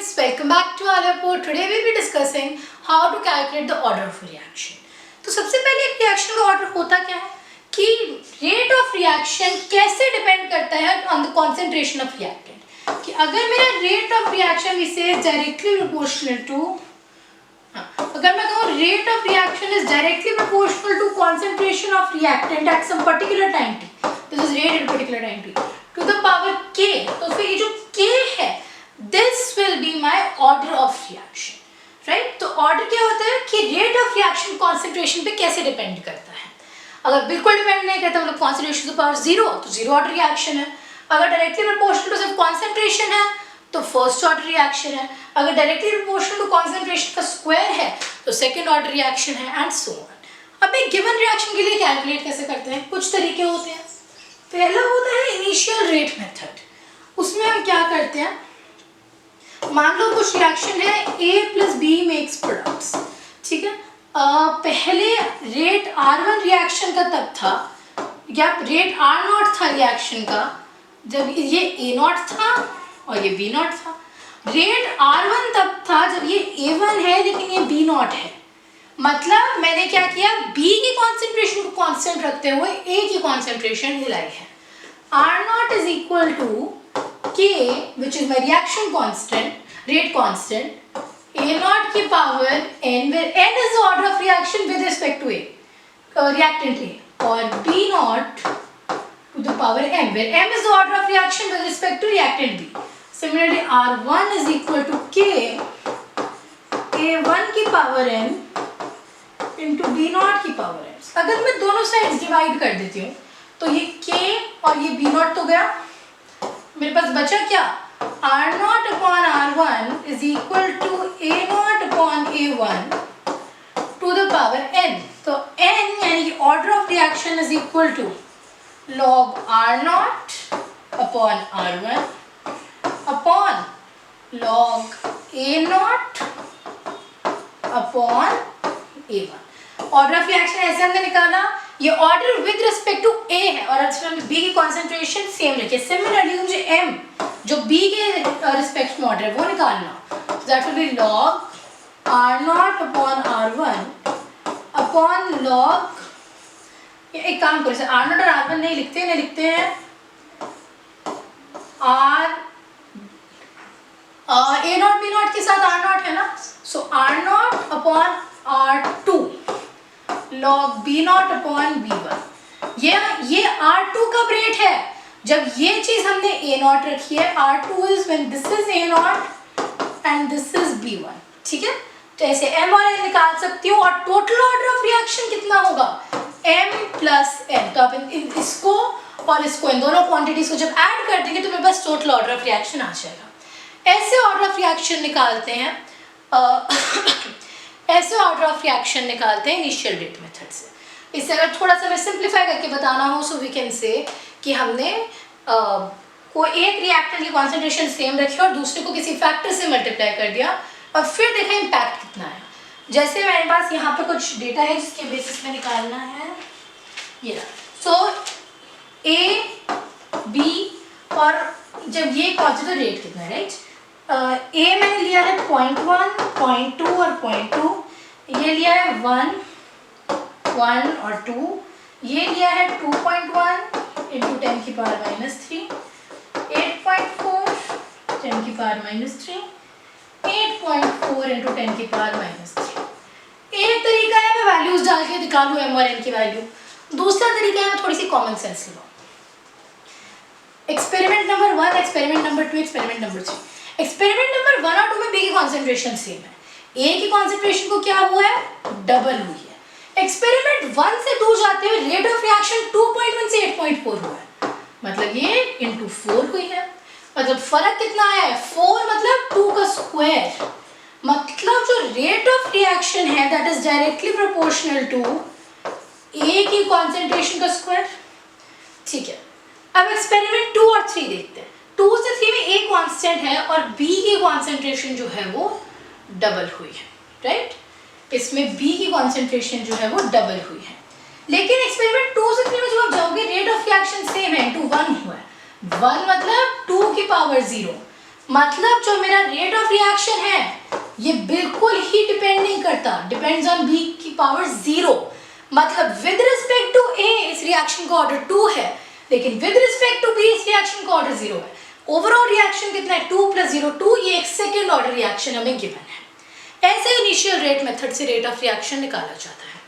students, welcome back to our report. Today we will be discussing how to calculate the order of a reaction. तो सबसे पहले एक reaction का order होता क्या है कि रेट ऑफ रिएक्शन कैसे डिपेंड करता है on the concentration of reactant. कि अगर मेरा रेट ऑफ रिएक्शन इसे डायरेक्टली प्रोपोर्शनल टू अगर मैं कहूँ rate of reaction is directly proportional to concentration of reactant at some particular time t, this is rate at particular time t to the power k, तो फिर ये जो k है this will be my order of reaction, right? तो order क्या होता है कि रेट ऑफ रिएक्शन कॉन्सेंट्रेशन पे कैसे डिपेंड करता है. अगर बिल्कुल डिपेंड नहीं करता मतलब कॉन्सेंट्रेशन टू पावर जीरो तो जीरो ऑर्डर रिएक्शन है. अगर डायरेक्टली प्रोपोर्शनल टू सिर्फ कॉन्सेंट्रेशन है तो फर्स्ट ऑर्डर रिएक्शन है. अगर डायरेक्टली प्रोपोर्शनल टू कॉन्सेंट्रेशन का स्क्वायर है तो सेकेंड ऑर्डर रिएक्शन है एंड सो ऑन. अब एक गिवन रिएक्शन के लिए कैलकुलेट कैसे करते हैं, कुछ तरीके होते हैं. पहला होता है इनिशियल रेट मेथड. उसमें हम क्या करते हैं, मान लो कुछ रिएक्शन है A plus B makes products, ठीक है. पहले रेट R1 रिएक्शन का तब था या रेट R0 था रिएक्शन का जब ये A0 था और ये B0 था. रेट R1 तब था जब ये A1 है लेकिन ये B0 है. मतलब मैंने क्या किया, B की कॉन्सेंट्रेशन को कांस्टेंट रखते हुए A की कॉन्सेंट्रेशन हिलाई है. R0 is equal to K, which is my reaction constant, rate constant, A0 की power n, where n is the order of reaction with respect to A, reactant A, और B0 to the power m, where m is the order of reaction with respect to reactant B. Similarly, R1 is equal to K, A1 की power n into B0 की power m. अगर मैं दोनों sides divide कर देती हूँ तो ये K और ये B0 तो गया, मेरे पास बचा क्या, R0 upon R1 is equal to A0 upon A1 to the power n. तो n यानी कि order of reaction is equal to log R0 upon R1 upon log A0 upon A1. Order of reaction ऐसे हमने निकाला, ये order with respect to ए है और B की कॉन्सेंट्रेशन सेम रखिए. सिमिलरली मुझे एम जो बी के रिस्पेक्ट में ऑर्डर है वो निकालना, that will be log R0 upon R1 upon log, एक काम करो जैसे R0 और R1 नहीं लिखते हैं A0 B0 के साथ R0 है ना, सो R0 upon R2 log B0 upon B1. ये R2 का रेट है जब ये चीज हमने A0 रखी है. R2 is when this is A0 and this is B1, ठीक है. तो ऐसे M और N निकाल सकती हूँ और टोटल ऑर्डर ऑफ रिएक्शन कितना होगा, M प्लस N. तो आप इसको और इसको इन दोनों क्वांटिटीज को जब ऐड कर देंगे तो मेरे पास टोटल ऑर्डर ऑफ रिएक्शन आ जाएगा. ऐसे ऑर्डर ऑफ रिएक्शन निकालते हैं ऐसे ऑर्डर ऑफ रिएक्शन निकालते हैं इनिशियल रेट मेथड से. इससे अगर थोड़ा सा मैं सिंप्लीफाई करके बताना हो सो वी कैन से कि हमने कोई एक रिएक्टेंट की कॉन्सेंट्रेशन सेम रखी और दूसरे को किसी फैक्टर से मल्टीप्लाई कर दिया और फिर देखा इम्पैक्ट कितना है. जैसे मेरे पास यहाँ पे कुछ डेटा है जिसके बेसिस में निकालना है ये. सो ए बी और जब ये कॉन्सेंट्रेशन रेट कितना है, राइट. ए मैंने लिया है 0.1, 0.2 और 0.2. ये लिया है 1, 1 और 2. ये लिया है 2.1 इंटू 10 की पावर माइनस 3, 8.4 10 की पावर माइनस 3, 8.4 इंटू 10 की पावर माइनस 3. एक तरीका है मैं वैल्यूज डाल के निकालूँ एम और एन की वैल्यू. दूसरा तरीका है मैं थोड़ी सी कॉमन सेंस लगाऊँ. Experiment number 1, experiment number 2, experiment number 3. Experiment number 1 और 2 में बी की कॉन्सेंट्रेशन सेम है. ए की कॉन्सेंट्रेशन को क्या हुआ है, डबल हुई है. एक्सपेरिमेंट 1 से 2 जाते हुए रेट ऑफ रिएक्शन 2.1 से 8.4 हुआ है. मतलब ये इंटू 4 हुई है. मतलब फर्क कितना है, 4 मतलब 2 का स्क्वायर. मतलब जो रेट ऑफ रिएक्शन है that is directly proportional to A की कॉन्सेंट्रेशन का स्क्वायर, ठीक है. अब एक्सपेरिमेंट 2 और 3 देखते हैं. 2 से 3 में ए कांस्टेंट है और बी की कॉन्सेंट्रेशन जो है वो डबल हुई है, राइट. इसमें बी की कॉन्सेंट्रेशन जो है वो डबल हुई है. लेकिन एक्सपेरिमेंट 2 से 3 में जब आप जाओगे रेट ऑफ रिएक्शन सेम है, इंटू 1 हुआ है. 1 मतलब 2 की पावर 0. मतलब जो मेरा रेट ऑफ रिएक्शन है ये बिल्कुल ही डिपेंड नहीं करता, डिपेंड्स ऑन बी की पावर 0। मतलब विद रिस्पेक्ट टू ए इस रिएक्शन का ऑर्डर 2 है, लेकिन विद रिस्पेक्ट टू बी इस रिएक्शन का ऑर्डर 0 है। ओवरऑल रिएक्शन कितना है 2 + 0 2, ये एक सेकेंड ऑर्डर रिएक्शन हमें गिवन है। ऐसे इनिशियल रेट मेथड से रेट ऑफ रिएक्शन निकाला जाता है।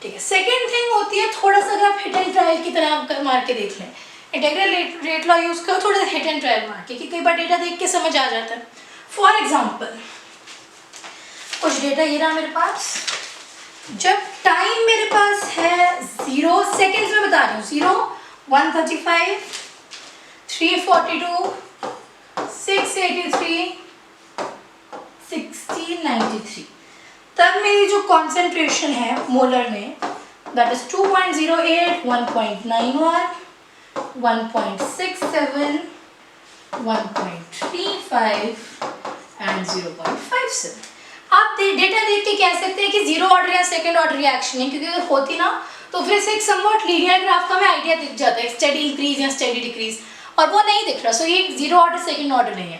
ठीक है, सेकेंड थिंग होती है थोड़ा सा अगर आप हिट एंड ट्रायल की तरह मार के देख लें, इंटीग्रल रेट लॉ यूज करो थोड़ा सा हिट एंड ट्रायल मार के, कि कई बार डेटा देख के समझ आ जाता है। फॉर एग्जाम्पल कुछ डेटा ये रहा मेरे पास, जब टाइम मेरे पास है 0 सेकेंड्स में बता रही हूँ, 0, 135, 342, 683, 1693, तब मेरी जो कॉन्सेंट्रेशन है मोलर में दैट इज 2.08, 1.91, 1.67, 1.35 एंड 0.57। आप डेटा देख के कह सकते हैं कि 0 ऑर्डर या सेकंड ऑर्डर रिएक्शन है, क्योंकि अगर होती ना तो फिर से एक समवॉट लीनियर ग्राफ का हमें आइडिया दिख जाता है, स्टेडी इंक्रीज या स्टेडी डिक्रीज, और वो नहीं दिख रहा। सो ये 0 ऑर्डर सेकंड ऑर्डर नहीं है।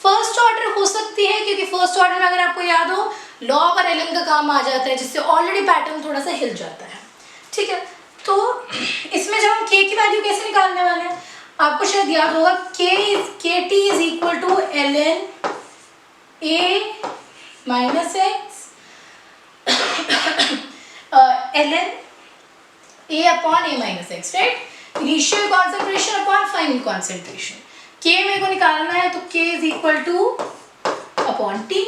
फर्स्ट ऑर्डर हो सकती है, क्योंकि फर्स्ट ऑर्डर में अगर आपको याद हो लॉग और एलएन का काम आ जाता है, जिससे ऑलरेडी पैटर्न थोड़ा सा हिल जाता है। ठीक है, तो इसमें जब हम के की वैल्यू कैसे निकालने वाले हैं, आपको शायद याद होगा k t is equal to l n a minus x l n a upon a minus x, right? Initial concentration upon final concentration. K मेरे को निकालना है तो k is equal to upon t.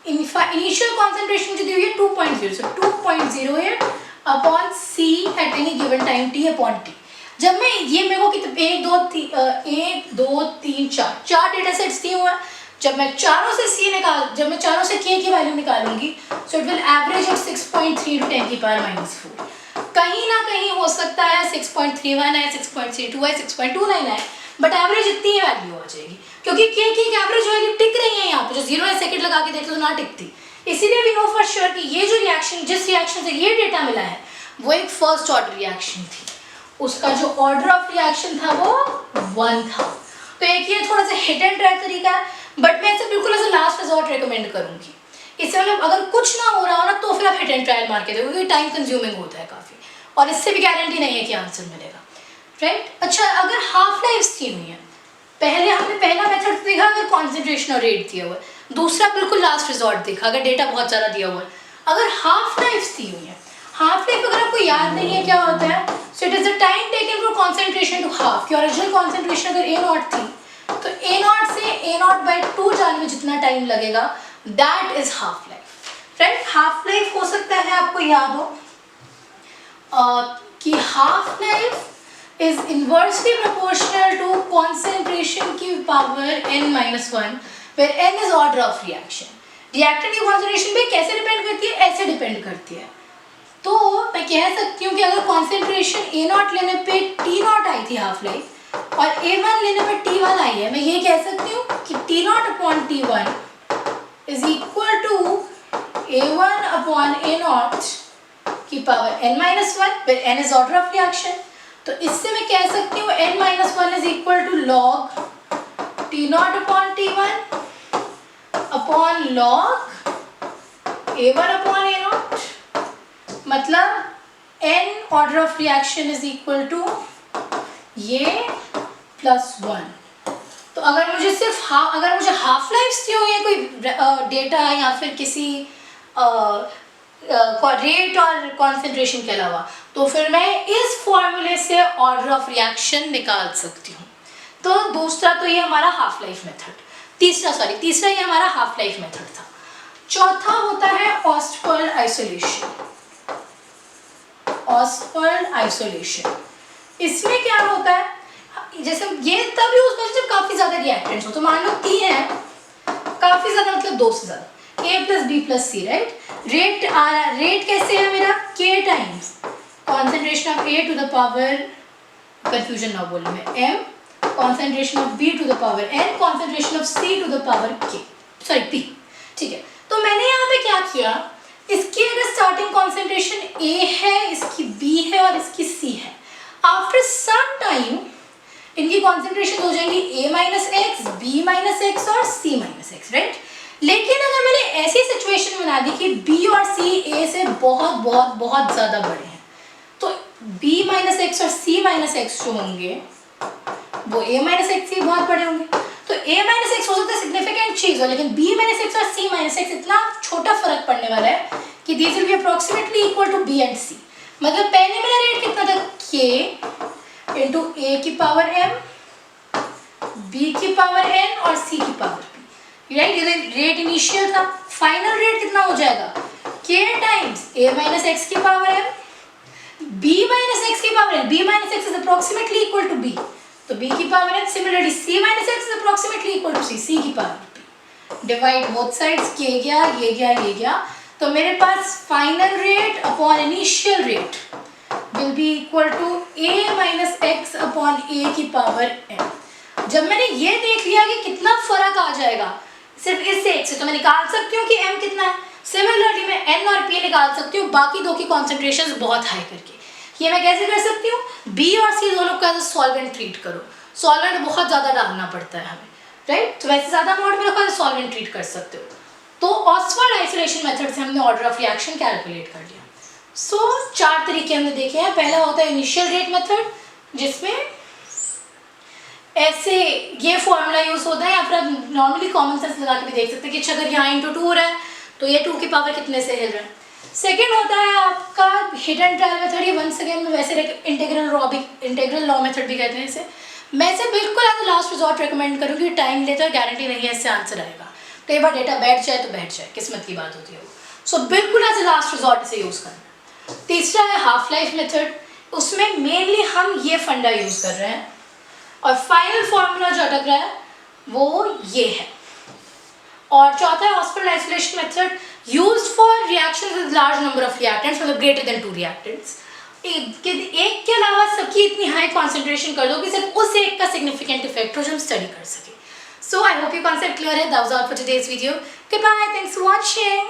Initial concentration जो दी हुई है 2.0, so 2.08 upon c at any given time t upon t. जब मैं ये मेरे को कितने 1 2 3 4 डेटा सेट्स दिए हुए हैं, जब मैं चारों से के की वैल्यू निकालूंगी so it will average at 6.3 × 10⁻⁴। कहीं ना कहीं हो सकता है 6.31 है, 6.32 है, 6.29 है, बट एवरेज इतनी ही वैल्यू आ जाएगी, क्योंकि के की एक एवरेज वैल्यू टिक रही है यहाँ पे, जो 0 या सेकंड लगा के देखते तो ना टिकती। इसीलिए वी नो फॉर श्योर कि ये जो रिएक्शन, जिस रिएक्शन से ये डेटा मिला है वो एक फर्स्ट ऑर्डर रिएक्शन थी, उसका जो ऑर्डर ऑफ रिएक्शन था वो 1 था। तो एक ये थोड़ा सा हिट एंड ट्राई तरीका है, बट मैं इसे बिल्कुल एज लास्ट रिजॉर्ट रिकमेंड करूंगी। इससे मतलब अगर कुछ ना हो रहा हो ना तो फिर आप हिट एंड ट्रायल मार के देखो, क्योंकि टाइम कंज्यूमिंग होता है काफ़ी, और इससे भी गारंटी नहीं है कि आंसर मिलेगा, राइट? अच्छा, अगर हाफ लाइफ्स दी हुई है, पहले हमने पहला मेथड देखा अगर कॉन्सेंट्रेशन और रेट दिया हुआ है, दूसरा बिल्कुल लास्ट रिजॉर्ट देखा अगर डेटा बहुत ज़्यादा दिया हुआ है। अगर हाफ लाइफ्स दी हुई है, हाफ लाइफ अगर आपको याद नहीं है क्या होता है, so it is the time taken for concentration to half. की ओरिजिनल कॉन्सेंट्रेशन अगर A0 थी तो A0 से A0/2 जाने में जितना टाइम लगेगा that is half life, right? Half life हो सकता है आपको याद हो कि half life is inversely proportional to concentration की power n-1, where n is order of reaction. Reactant की कॉन्सेंट्रेशन पे कैसे डिपेंड करती है? ऐसे डिपेंड करती है। तो मैं कह सकती हूँ कि अगर कॉन्सेंट्रेशन A0 लेने पे T0 आई थी हाफ लाइफ, और A1 लेने पे T1 आई है, मैं ये कह सकती हूँ कि T0/T1 is equal to A1/A0 की power n-1, where n is order of reaction. तो इससे मैं कह सकती हूँ n-1 is equal to log T0/T1 upon log A1/A0। मतलब n order of reaction is equal to ये +1। तो अगर मुझे सिर्फ अगर मुझे हाफ लाइफ दी हुई है कोई डेटा या फिर किसी रेट और कॉन्सेंट्रेशन के अलावा, तो फिर मैं इस फॉर्मूले से ऑर्डर ऑफ रिएक्शन निकाल सकती हूँ। तो दूसरा तो ये हमारा हाफ लाइफ मेथड, तीसरा ये हमारा हाफ लाइफ मेथड था। चौथा होता है ऑस्टपर्ल आइसोलेशन। इसमें क्या होता है, जैसे ये तब यूज होता है जब काफी ज्यादा रिएक्टेंट्स हो। तो मान लो 3 है, काफी ज्यादा मतलब 2 से ज्यादा, A + B + C, right? Rate कैसे है मेरा K times concentration of A to the power, confusion ना बोलूं मैं, M, concentration of B to the power N, concentration of C to the power P। ठीक है, तो मैंने यहाँ पे क्या किया, इसकी अगर स्टार्टिंग कॉन्सेंट्रेशन A है, इसकी B है और इसकी C है, आफ्टर सम टाइम इनकी कॉन्सेंट्रेशन हो जाएंगी A minus x, B minus x और C माइनस एक्स, राइट। लेकिन अगर मैंने ऐसी सिचुएशन बना दी कि B और C A से बहुत बहुत बहुत ज़्यादा बड़े हैं, तो B माइनस एक्स और C माइनस एक्स जो होंगे वो A माइनस एक्स से बहुत बड़े होंगे। तो A माइनस एक्स हो सकता है सिग्निफिकेंट चीज़ हो, लेकिन B माइनस एक्स और C माइनस एक्स इतना छोटा फर्क पड़ने वाला है कि these will be approximately equal to B and C। मतलब पहले मेरा रेट कितना था, K इंटू A की पावर M, B की पावर N और C की पावर P, राइट। ये रेट इनिशियल था। फाइनल रेट कितना हो जाएगा, K times A minus x की power M, B minus x की power N, B minus x is approximately equal to B, तो B की power N, similarly C minus x is approximately equal to C की power P। Divide both sides, K गया, ये गया, ये गया, तो मेरे पास final rate upon initial rate will be equal to A minus x upon A की पावर N। जब मैंने ये देख लिया कि कितना फर्क आ जाएगा सिर्फ इस एक से, तो मैं निकाल सकती हूँ कि M कितना है। सिमिलरली मैं N और P निकाल सकती हूँ बाकी दो की कॉन्सेंट्रेशन बहुत हाई करके। ये मैं कैसे कर सकती हूँ, B और C दोनों का सॉल्वेंट ट्रीट करो। सॉल्वेंट बहुत ज़्यादा डालना पड़ता है हमें, राइट। तो वैसे ज़्यादा अमाउंट में रखो, सॉल्वेंट ट्रीट कर सकते हो। तो ऑक्सफोर्ड आइसोलेशन मेथड से हमने ऑर्डर ऑफ रिएक्शन कैलकुलेट कर लिया। सो 4 तरीके हमने देखे हैं। पहला होता है इनिशियल रेट मेथड, जिसमें ऐसे ये फॉर्मूला यूज होता है, या फिर आप नॉर्मली कॉमन सेंस लगा के भी देख सकते हैं कि अगर यहाँ इंटू 2 हो रहा है तो ये 2 की पावर कितने से हिल रहा है। सेकेंड होता है आपका हिट एंड ट्रायल मेथड। ये वंस अगेन मैं वैसे इंटीग्रल लॉ मेथड भी कहते हैं इसे। मैं इसे बिल्कुल एज लास्ट रिजॉर्ट रिकमेंड करूँगी, टाइम लेता है, गारंटी नहीं है इससे आंसर आएगा। कई बार डेटा बैठ जाए तो बैठ जाए, किस्मत की बात होती है वो। सो बिल्कुल एज लास्ट रिजॉर्ट इसे यूज़ करना। तीसरा है हाफ लाइफ मेथड, उसमें मेनली हम ये फंडा यूज़ कर रहे हैं, और फाइनल फॉर्मूला जो अटक रहा है वो ये है। और चौथा है hospital isolation method, used for reactions with large number of reactants, मतलब ग्रेटर देन 2 रिएक्टेंट्स। एक के अलावा सबकी इतनी हाई कॉन्सेंट्रेशन कर दो कि सिर्फ उस एक का सिग्निफिकेंट इफेक्ट हो जो हम स्टडी कर सके। So I hope you concept clear है। That was all for today's video. Goodbye, thanks for watching.